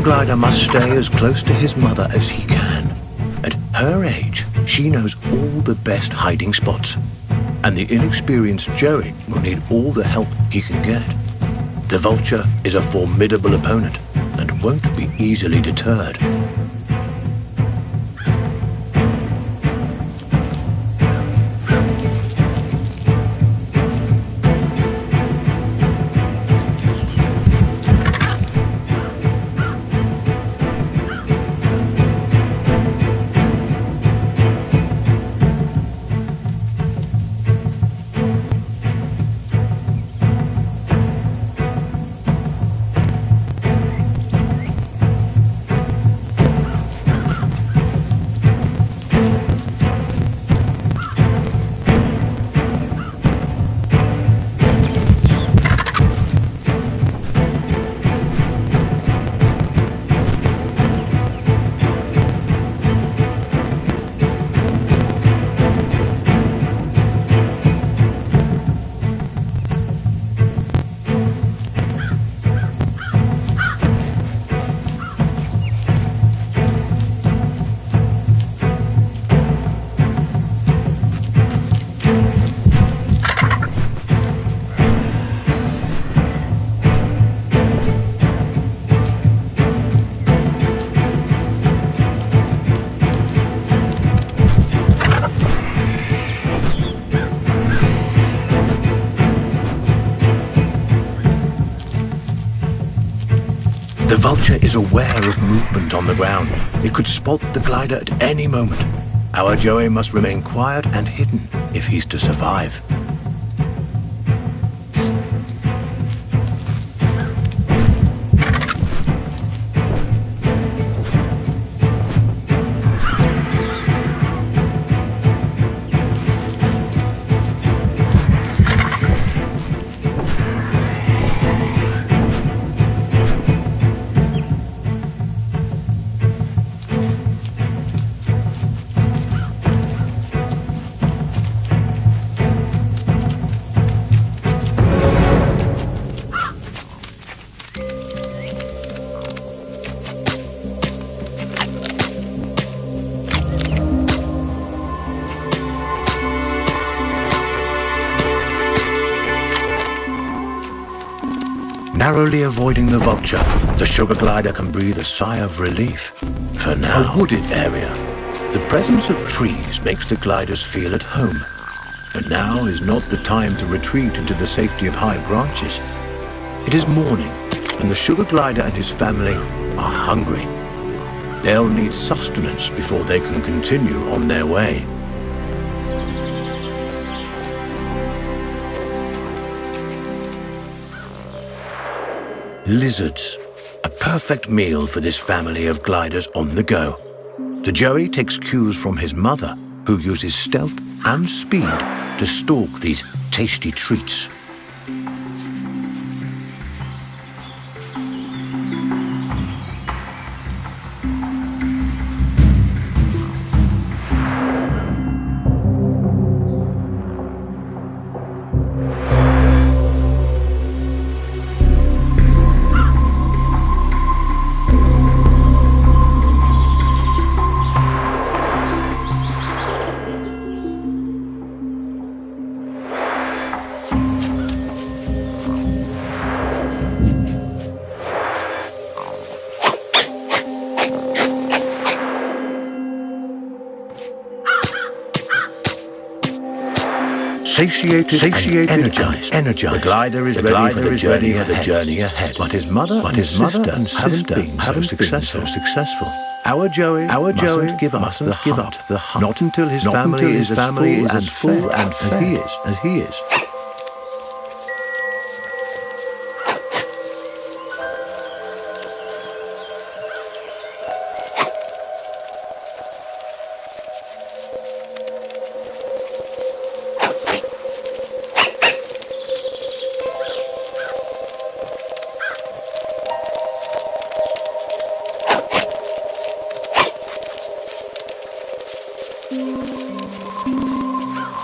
young glider must stay as close to his mother as he can. At her age, she knows all the best hiding spots, and the inexperienced Joey will need all the help he can get. The Vulture is a formidable opponent and won't be easily deterred. The Vulture is aware of movement on the ground. It could spot the glider at any moment. Our Joey must remain quiet and hidden if he's to survive. Narrowly avoiding the Vulture, the sugar glider can breathe a sigh of relief. For now, a wooded area. The presence of trees makes the gliders feel at home. But now is not the time to retreat into the safety of high branches. It is morning, and the sugar glider and his family are hungry. They'll need sustenance before they can continue on their way. Lizards, a perfect meal for this family of gliders on the go. The Joey takes cues from his mother, who uses stealth and speed to stalk these tasty treats. Satiated and energized. The glider is ready for the journey ahead. But his mother and sister haven't been so successful. Our Joey mustn't give up the hunt. Not until his family is as full and fair as he is.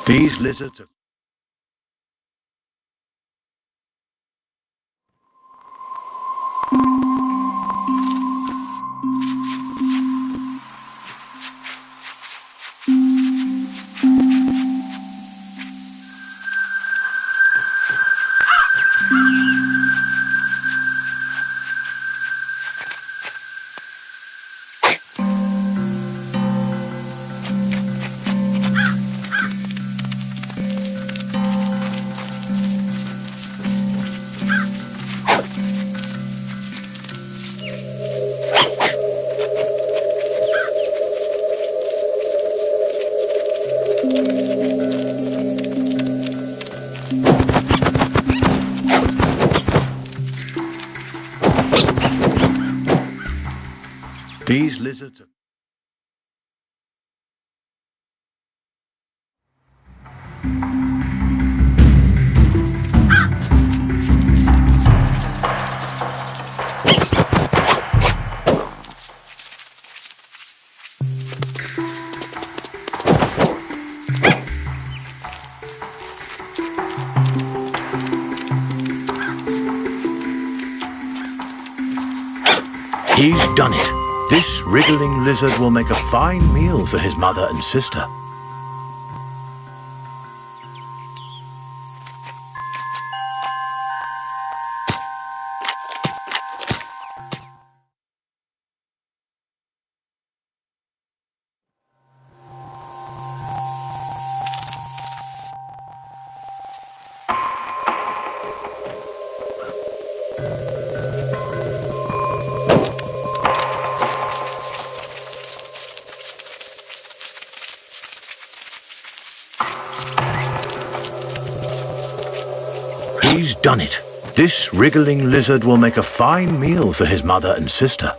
These lizards are... These lizards are... He's done it. This wriggling lizard will make a fine meal for his mother and sister. He's done it. This wriggling lizard will make a fine meal for his mother and sister.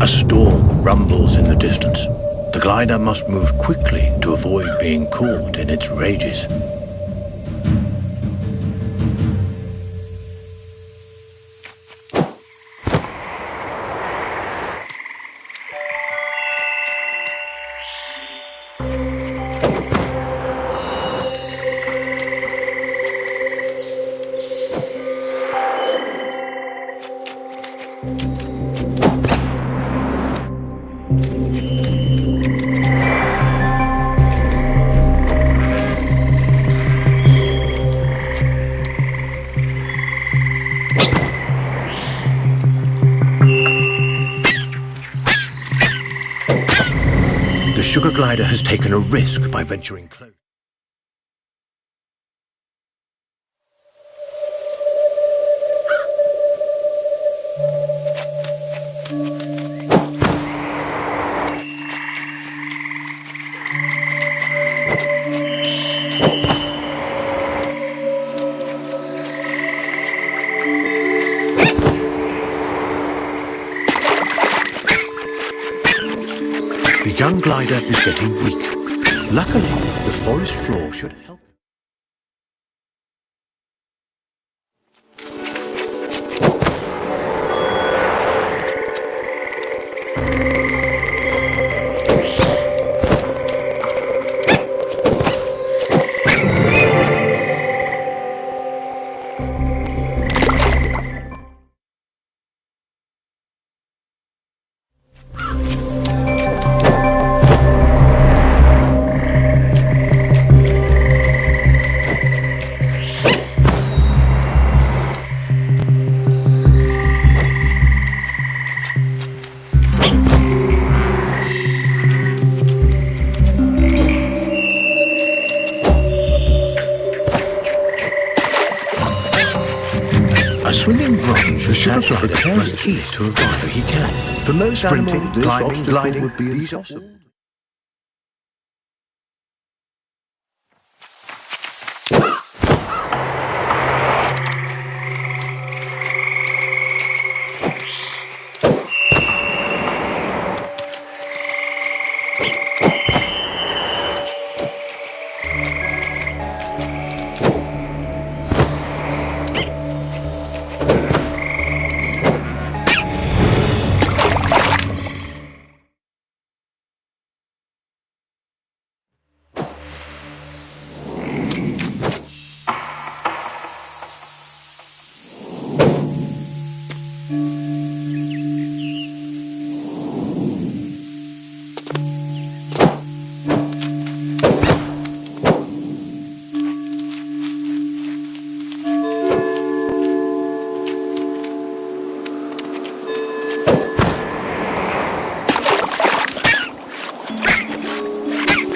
A storm rumbles in the distance. The glider must move quickly to avoid being caught in its rages. The sugar glider has taken a risk by venturing close. The young glider is getting weak. Luckily, the forest floor should help. sugar glider must eat to survive he can. For most sprinting, animals, climbing, gliding would be impossible.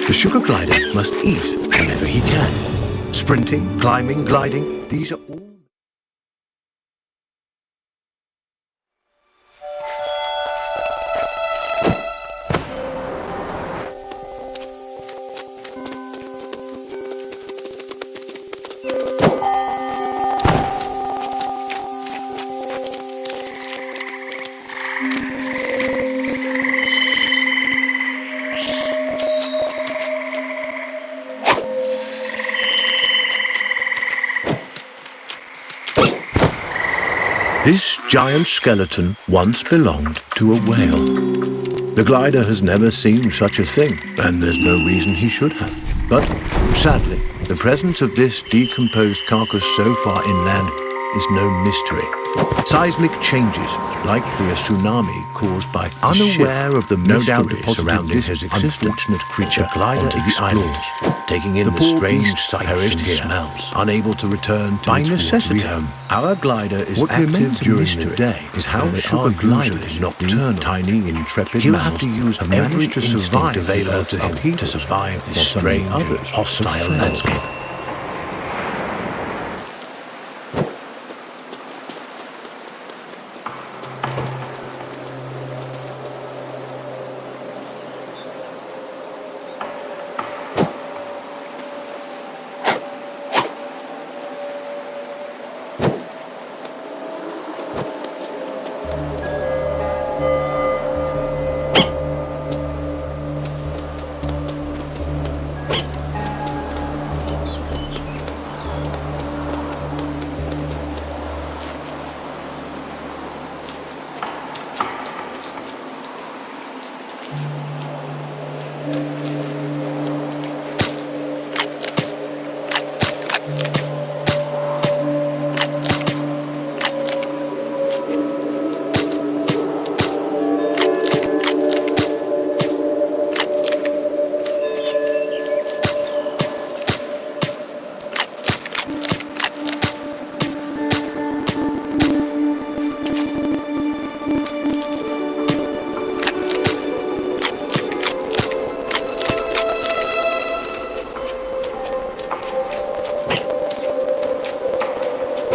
The sugar glider must eat whenever he can. Sprinting, climbing, gliding, these are all... This giant skeleton once belonged to a whale. The glider has never seen such a thing, and there's no reason he should have. But, sadly, the presence of this decomposed carcass so far inland is no mystery. Seismic changes, likely a tsunami caused by unaware of the mystery surrounding this unfortunate creature onto the island, taking in the strange sights and smells, unable to return to its necessity. Our glider is active during the day, is how the sugar glider is nocturnal. Tiny, intrepid He'll have to use every to survive available to him to survive this strange, hostile landscape.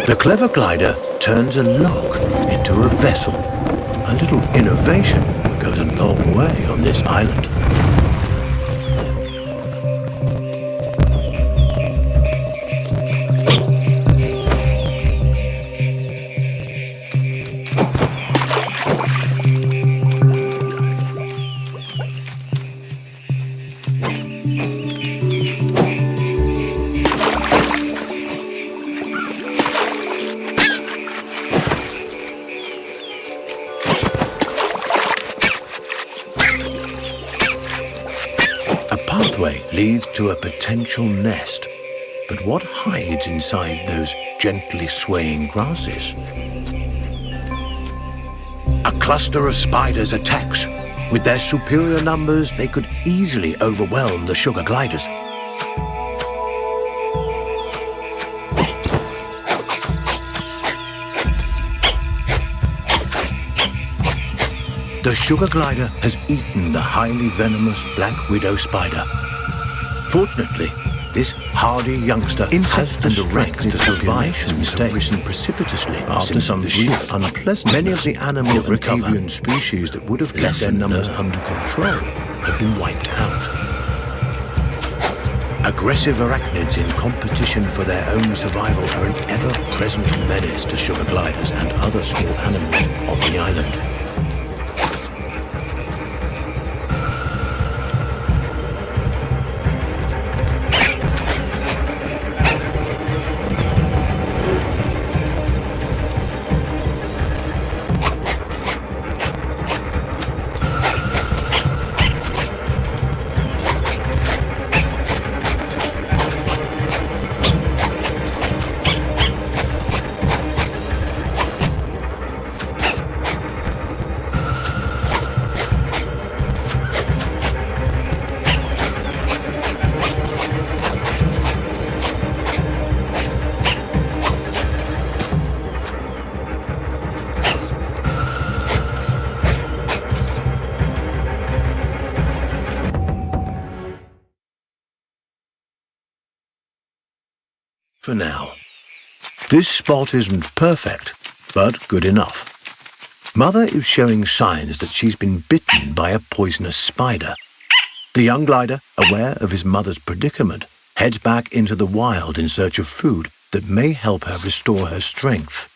The clever glider turns a log into a vessel. A little innovation goes a long way on this island. Pathway leads to a potential nest, but what hides inside those gently swaying grasses? A cluster of spiders attacks. With their superior numbers, they could easily overwhelm the sugar gliders. The sugar glider has eaten the highly venomous black widow spider. Fortunately, This hardy youngster has the strength to survive his mistakes have risen precipitously after some brief unpleasant. Many of the animal and avian species that would have kept their numbers under control have been wiped out. Aggressive arachnids in competition for their own survival are an ever-present menace to sugar gliders and other small animals on the island. For now. This spot isn't perfect, but good enough. Mother is showing signs that she's been bitten by a poisonous spider. The young glider, aware of his mother's predicament, heads back into the wild in search of food that may help her restore her strength.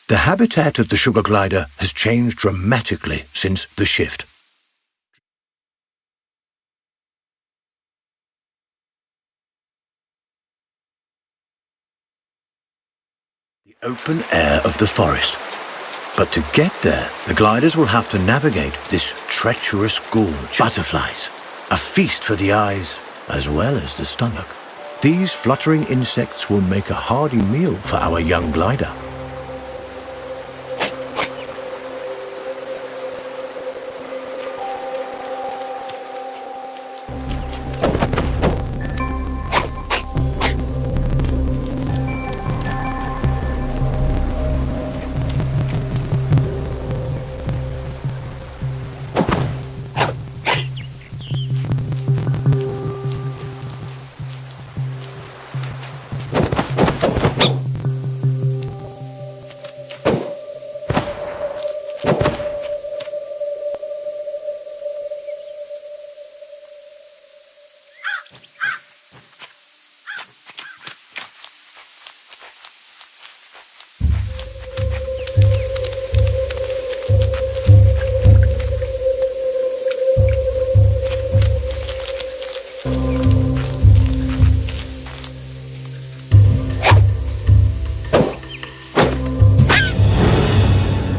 The habitat of the sugar glider has changed dramatically since the shift. The open air of the forest. But to get there, the gliders will have to navigate this treacherous gorge. Butterflies, a feast for the eyes as well as the stomach. These fluttering insects will make a hearty meal for our young glider.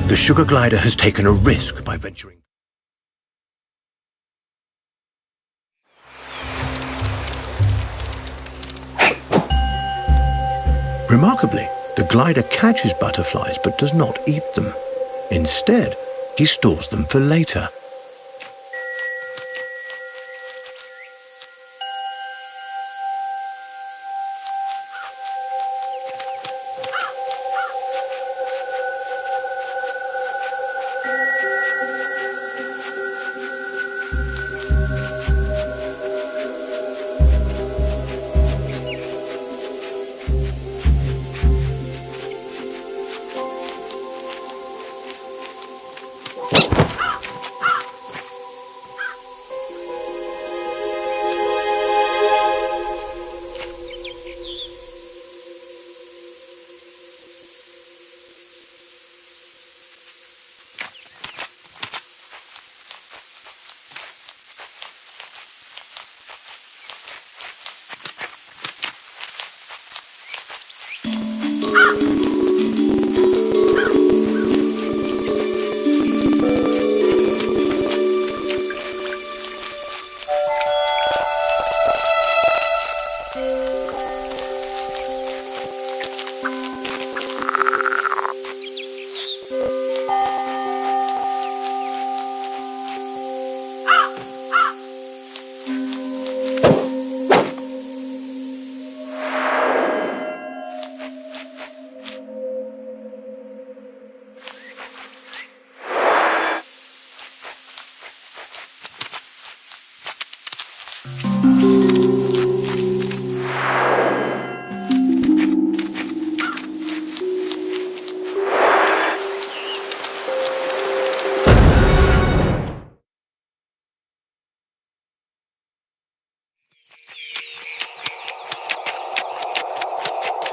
The sugar glider has taken a risk by venturing. Remarkably, the glider catches butterflies but does not eat them. Instead, he stores them for later.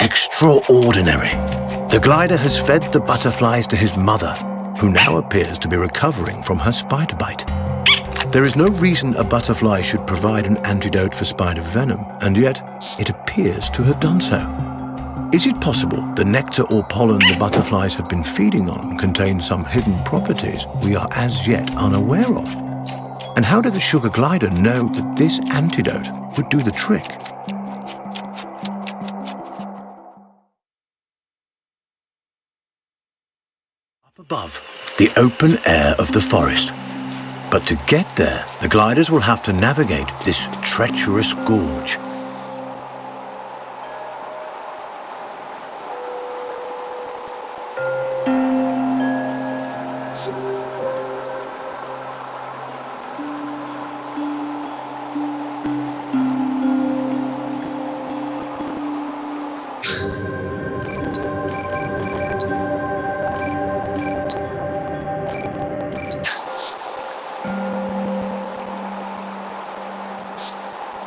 extraordinary. The glider has fed the butterflies to his mother, who now appears to be recovering from her spider bite. There is no reason a butterfly should provide an antidote for spider venom, and yet it appears to have done so. Is it possible the nectar or pollen the butterflies have been feeding on contains some hidden properties we are as yet unaware of? And how did the sugar glider know that this antidote would do the trick? Up above, the open air of the forest. But to get there, the gliders will have to navigate this treacherous gorge.